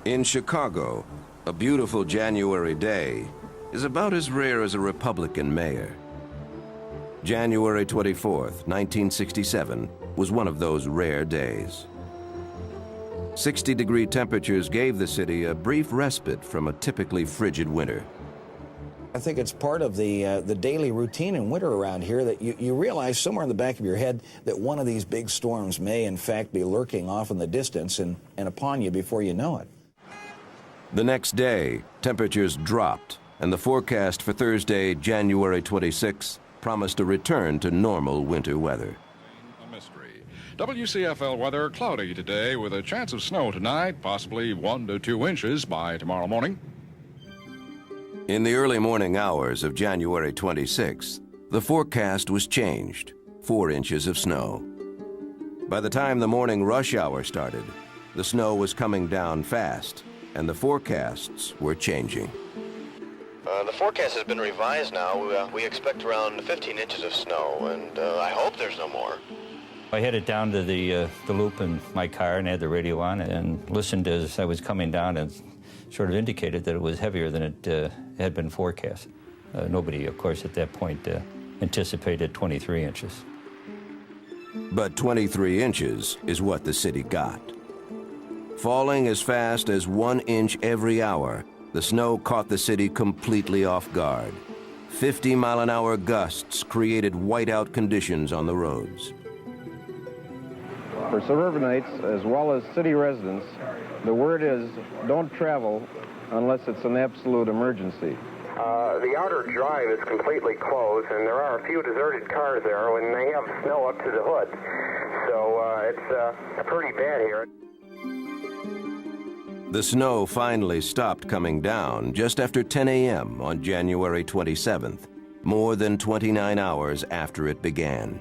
In Chicago, a beautiful January day is about as rare as a Republican mayor. January 24th, 1967 was one of those rare days. 60-degree temperatures gave the city a brief respite from a typically frigid winter. I think it's part of the daily routine in winter around here that you realize somewhere in the back of your head that one of these big storms may in fact be lurking off in the distance and upon you before you know it. The next day, temperatures dropped, and the forecast for Thursday, January 26th, promised a return to normal winter weather. A mystery. WCFL weather cloudy today with a chance of snow tonight, possibly 1 to 2 inches by tomorrow morning. In the early morning hours of January 26th, the forecast was changed, 4 inches of snow. By the time the morning rush hour started, the snow was coming down fast, and the forecasts were changing. The forecast has been revised now. We expect around 15 inches of snow, and I hope there's no more. I headed down to the loop in my car and had the radio on and listened as I was coming down, and sort of indicated that it was heavier than it had been forecast. Nobody, of course, at that point anticipated 23 inches. But 23 inches is what the city got. Falling as fast as 1 inch every hour, the snow caught the city completely off guard. 50-mile-an-hour gusts created whiteout conditions on the roads. For suburbanites, as well as city residents, the word is don't travel unless it's an absolute emergency. The outer drive is completely closed, and there are a few deserted cars there when they have snow up to the hood. So it's pretty bad here. The snow finally stopped coming down just after 10 a.m. on January 27th, more than 29 hours after it began.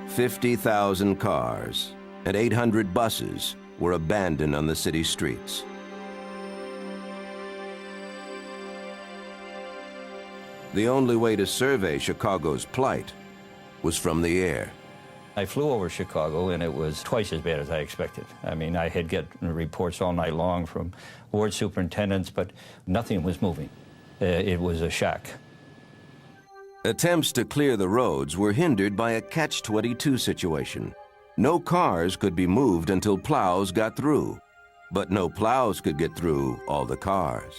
50,000 cars and 800 buses were abandoned on the city streets. The only way to survey Chicago's plight was from the air. I flew over Chicago, and it was twice as bad as I expected. I mean, I had gotten reports all night long from ward superintendents, but nothing was moving. It was a shock. Attempts to clear the roads were hindered by a catch-22 situation. No cars could be moved until plows got through, but no plows could get through all the cars.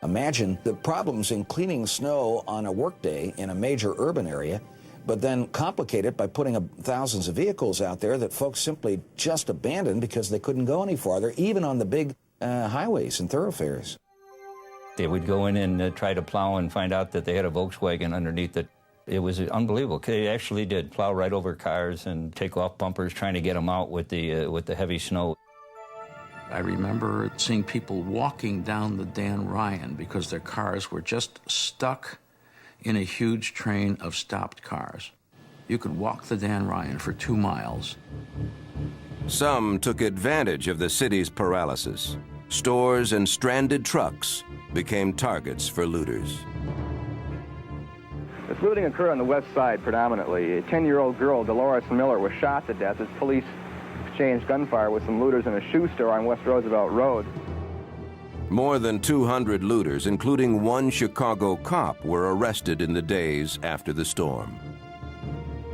Imagine the problems in cleaning snow on a workday in a major urban area, but then complicate it by putting thousands of vehicles out there that folks simply just abandoned because they couldn't go any farther, even on the big highways and thoroughfares. They would go in and try to plow and find out that they had a Volkswagen underneath it. It was unbelievable. They actually did plow right over cars and take off bumpers trying to get them out with the heavy snow. I remember seeing people walking down the Dan Ryan because their cars were just stuck in a huge train of stopped cars. You could walk the Dan Ryan for 2 miles. Some took advantage of the city's paralysis. Stores and stranded trucks became targets for looters. This looting occurred on the west side predominantly. A 10-year-old girl, Dolores Miller, was shot to death as police exchanged gunfire with some looters in a shoe store on West Roosevelt Road. More than 200 looters, including one Chicago cop, were arrested in the days after the storm.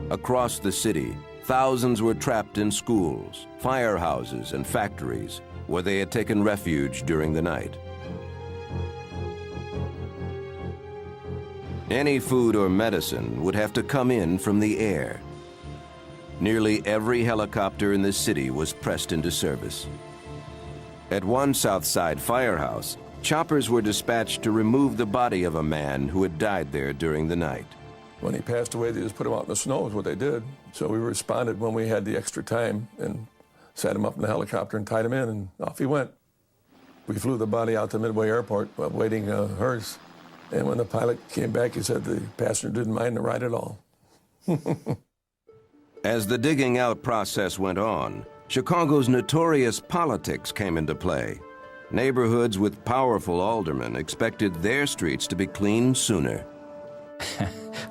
Across the city, thousands were trapped in schools, firehouses, and factories where they had taken refuge during the night. Any food or medicine would have to come in from the air. Nearly every helicopter in the city was pressed into service. At one South Side firehouse, choppers were dispatched to remove the body of a man who had died there during the night. When he passed away, they just put him out in the snow is what they did. So we responded when we had the extra time and sat him up in the helicopter and tied him in, and off he went. We flew the body out to Midway Airport, waiting hers. And when the pilot came back, he said the passenger didn't mind the ride at all. As the digging out process went on, Chicago's notorious politics came into play. Neighborhoods with powerful aldermen expected their streets to be cleaned sooner.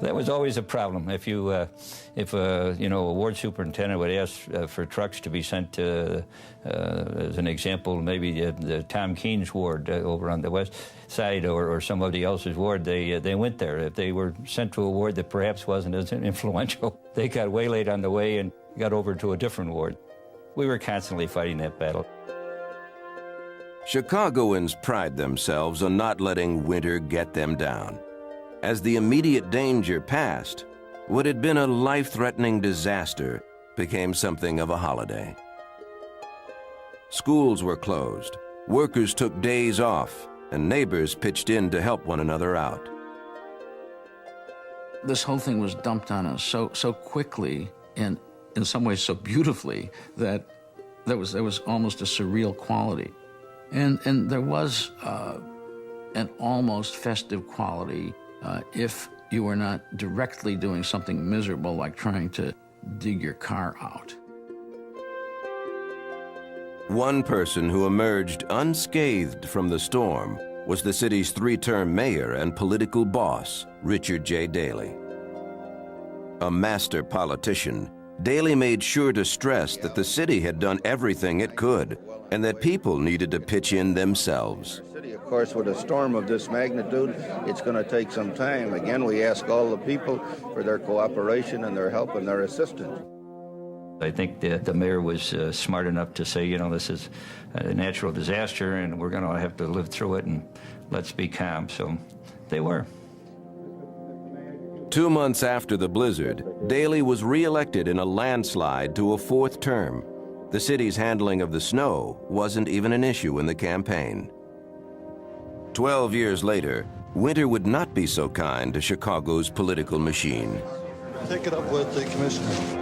That was always a problem. If a ward superintendent would ask for trucks to be sent to, as an example, maybe the Tom Keene's ward over on the west side, or somebody else's ward, they went there. If they were sent to a ward that perhaps wasn't as influential, they got waylaid on the way and got over to a different ward. We were constantly fighting that battle. Chicagoans pride themselves on not letting winter get them down. As the immediate danger passed, what had been a life-threatening disaster became something of a holiday. Schools were closed, workers took days off, and neighbors pitched in to help one another out. This whole thing was dumped on us so quickly and in some ways so beautifully that there was almost a surreal quality. And there was an almost festive quality if you were not directly doing something miserable like trying to dig your car out. One person who emerged unscathed from the storm was the city's three-term mayor and political boss, Richard J. Daley. A master politician, Daley made sure to stress that the city had done everything it could and that people needed to pitch in themselves. Of course, with a storm of this magnitude, it's going to take some time. Again, we ask all the people for their cooperation and their help and their assistance. I think that the mayor was smart enough to say, this is a natural disaster and we're going to have to live through it, and let's be calm. So they were. 2 months after the blizzard, Daley was re-elected in a landslide to a fourth term. The city's handling of the snow wasn't even an issue in the campaign. 12 years later, winter would not be so kind to Chicago's political machine. Take it up with the commissioner.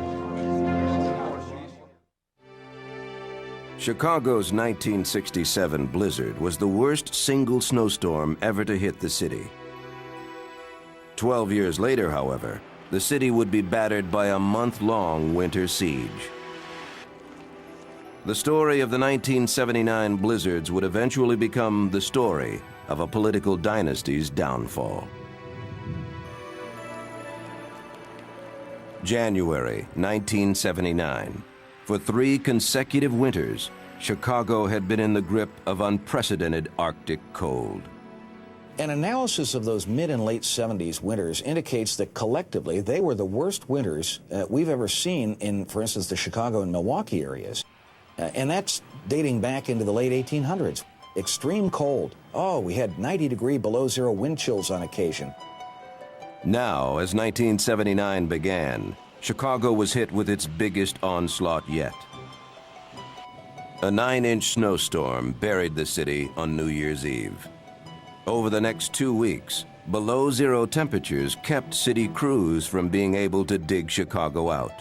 Chicago's 1967 blizzard was the worst single snowstorm ever to hit the city. 12 years later, however, the city would be battered by a month-long winter siege. The story of the 1979 blizzards would eventually become the story of a political dynasty's downfall. January 1979. For 3 consecutive winters, Chicago had been in the grip of unprecedented Arctic cold. An analysis of those mid and late 70s winters indicates that collectively they were the worst winters we've ever seen in, for instance, the Chicago and Milwaukee areas. And that's dating back into the late 1800s. Extreme cold. Oh, we had 90-degree below-zero wind chills on occasion. Now, as 1979 began, Chicago was hit with its biggest onslaught yet. A 9-inch snowstorm buried the city on New Year's Eve. Over the next 2 weeks, below-zero temperatures kept city crews from being able to dig Chicago out.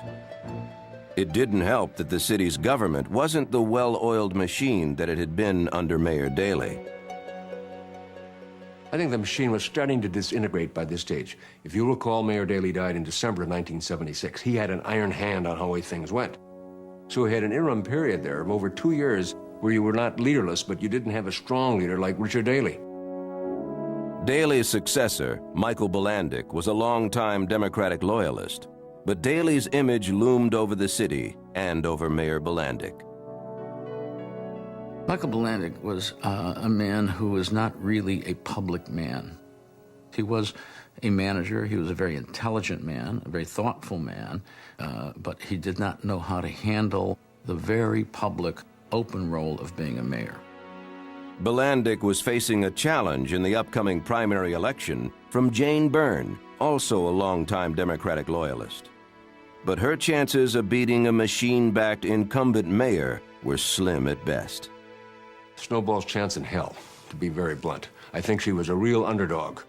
It didn't help that the city's government wasn't the well-oiled machine that it had been under Mayor Daley. I think the machine was starting to disintegrate by this stage. If you recall, Mayor Daley died in December of 1976. He had an iron hand on how things went. So we had an interim period there of over 2 years where you were not leaderless, but you didn't have a strong leader like Richard Daley. Daley's successor, Michael Bilandic, was a longtime Democratic loyalist, but Daley's image loomed over the city and over Mayor Bilandic. Michael Bilandic was a man who was not really a public man. He was a manager. He was a very intelligent man, a very thoughtful man, but he did not know how to handle the very public, open role of being a mayor. Bilandic was facing a challenge in the upcoming primary election from Jane Byrne, also a longtime Democratic loyalist. But her chances of beating a machine-backed incumbent mayor were slim at best. Snowball's chance in hell, to be very blunt. I think she was a real underdog.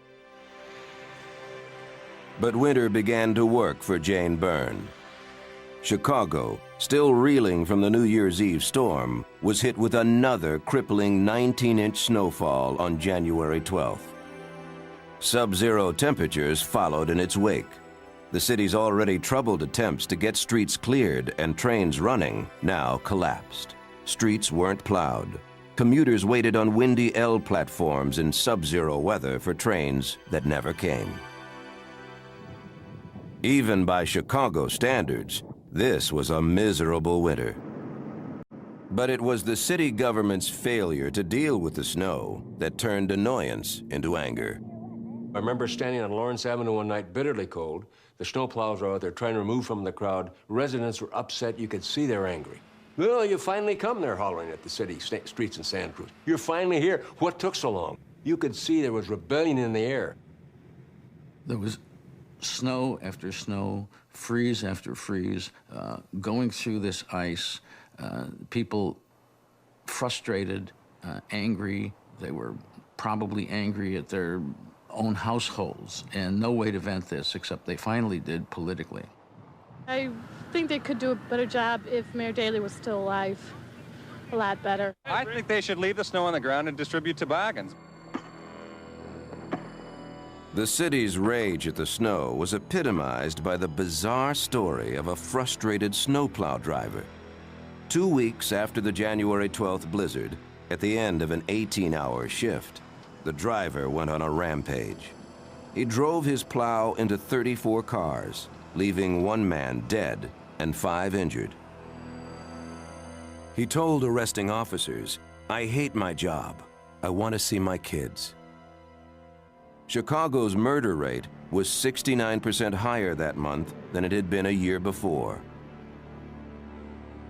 But winter began to work for Jane Byrne. Chicago, still reeling from the New Year's Eve storm, was hit with another crippling 19-inch snowfall on January 12th. Sub-zero temperatures followed in its wake. The city's already troubled attempts to get streets cleared and trains running now collapsed. Streets weren't plowed. Commuters waited on windy L platforms in sub-zero weather for trains that never came. Even by Chicago standards, this was a miserable winter. But it was the city government's failure to deal with the snow that turned annoyance into anger. I remember standing on Lawrence Avenue one night, bitterly cold. The snowplows were out there trying to remove from the crowd. Residents were upset. You could see they're angry. Well, you finally come, they're hollering at the city streets in Santa Cruz. You're finally here. What took so long? You could see there was rebellion in the air. There was snow after snow, freeze after freeze, going through this ice, people frustrated, angry. They were probably angry at their own households, and no way to vent this except they finally did politically. I think they could do a better job if Mayor Daley was still alive. A lot better. I think they should leave the snow on the ground and distribute toboggans. The city's rage at the snow was epitomized by the bizarre story of a frustrated snowplow driver. 2 weeks after the January 12th blizzard, at the end of an 18-hour shift, the driver went on a rampage. He drove his plow into 34 cars, leaving 1 man dead and 5 injured. He told arresting officers, "I hate my job. I want to see my kids." Chicago's murder rate was 69% higher that month than it had been a year before.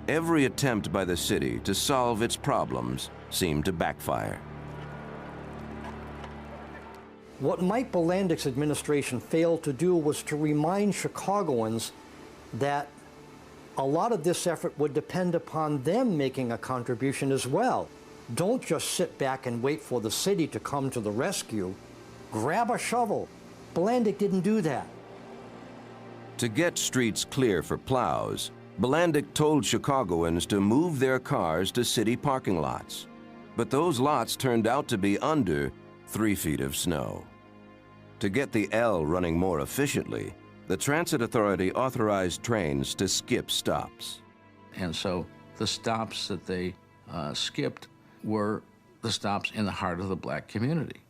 Every attempt by the city to solve its problems seemed to backfire. What Mike Bilandic's administration failed to do was to remind Chicagoans that a lot of this effort would depend upon them making a contribution as well. Don't just sit back and wait for the city to come to the rescue. Grab a shovel. Bilandic didn't do that. To get streets clear for plows, Bilandic told Chicagoans to move their cars to city parking lots. But those lots turned out to be under 3 feet of snow. To get the L running more efficiently, the Transit Authority authorized trains to skip stops. And so the stops that they skipped were the stops in the heart of the black community.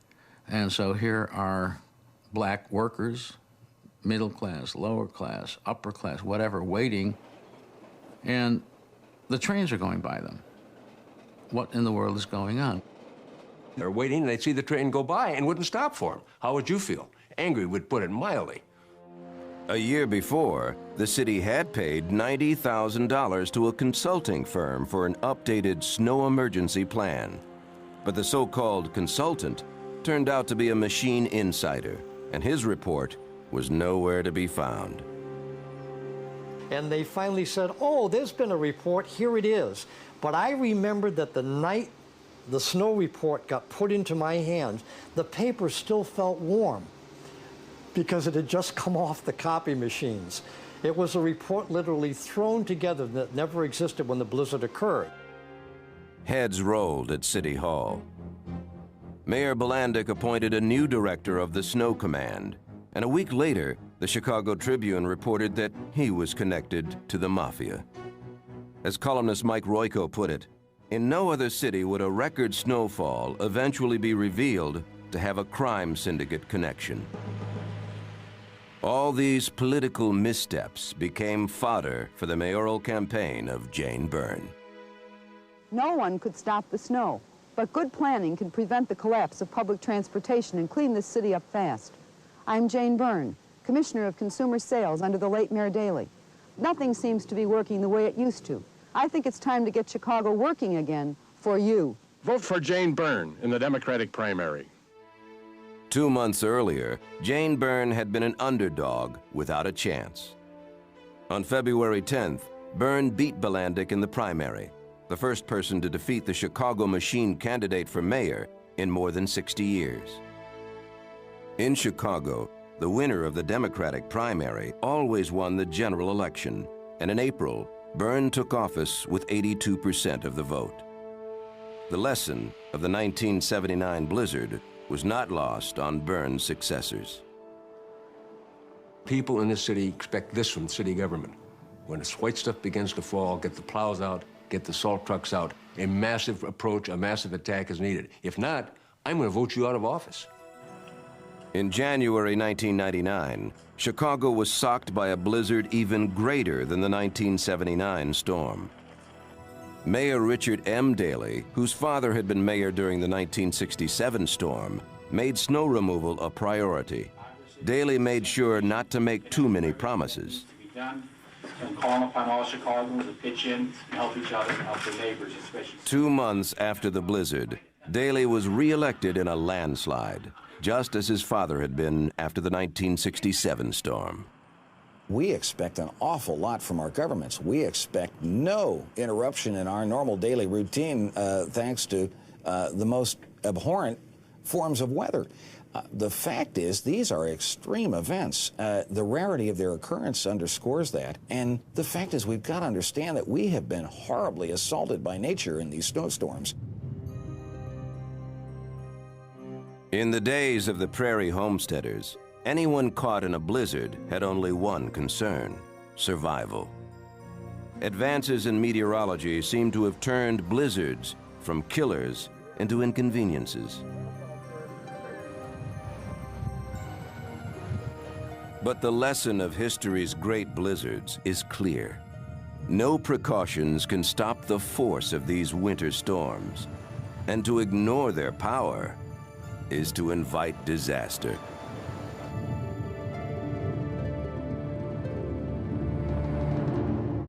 And so here are black workers, middle class, lower class, upper class, whatever, waiting, and the trains are going by them. What in the world is going on? They're waiting, and they'd see the train go by and wouldn't stop for them. How would you feel? Angry would put it mildly. A year before, the city had paid $90,000 to a consulting firm for an updated snow emergency plan. But the so-called consultant turned out to be a machine insider, and his report was nowhere to be found. And they finally said, "Oh, there's been a report, here it is." But I remember that the night the snow report got put into my hands, the paper still felt warm because it had just come off the copy machines. It was a report literally thrown together that never existed when the blizzard occurred. Heads rolled at City Hall. Mayor Bilandic appointed a new director of the Snow Command, and a week later, the Chicago Tribune reported that he was connected to the mafia. As columnist Mike Royko put it, in no other city would a record snowfall eventually be revealed to have a crime syndicate connection. All these political missteps became fodder for the mayoral campaign of Jane Byrne. No one could stop the snow, but good planning can prevent the collapse of public transportation and clean this city up fast. I'm Jane Byrne, Commissioner of Consumer Sales under the late Mayor Daley. Nothing seems to be working the way it used to. I think it's time to get Chicago working again for you. Vote for Jane Byrne in the Democratic primary. 2 months earlier, Jane Byrne had been an underdog without a chance. On February 10th, Byrne beat Bilandic in the primary, the first person to defeat the Chicago machine candidate for mayor in more than 60 years. In Chicago, the winner of the Democratic primary always won the general election, and in April, Byrne took office with 82% of the vote. The lesson of the 1979 blizzard was not lost on Byrne's successors. People in this city expect this from city government. When this white stuff begins to fall, get the plows out, get the salt trucks out. A massive approach, a massive attack is needed. If not, I'm going to vote you out of office. In January 1999, Chicago was socked by a blizzard even greater than the 1979 storm. Mayor Richard M. Daley, whose father had been mayor during the 1967 storm, made snow removal a priority. Daley made sure not to make too many promises. And calling upon all Chicagoans to pitch in and help each other and help their neighbors, especially. 2 months after the blizzard, Daley was re-elected in a landslide, just as his father had been after the 1967 storm. We expect an awful lot from our governments. We expect no interruption in our normal daily routine thanks to the most abhorrent forms of weather. The fact is, these are extreme events. The rarity of their occurrence underscores that. And the fact is, we've got to understand that we have been horribly assaulted by nature in these snowstorms. In the days of the prairie homesteaders, anyone caught in a blizzard had only one concern: survival. Advances in meteorology seem to have turned blizzards from killers into inconveniences. But the lesson of history's great blizzards is clear. No precautions can stop the force of these winter storms, and to ignore their power is to invite disaster.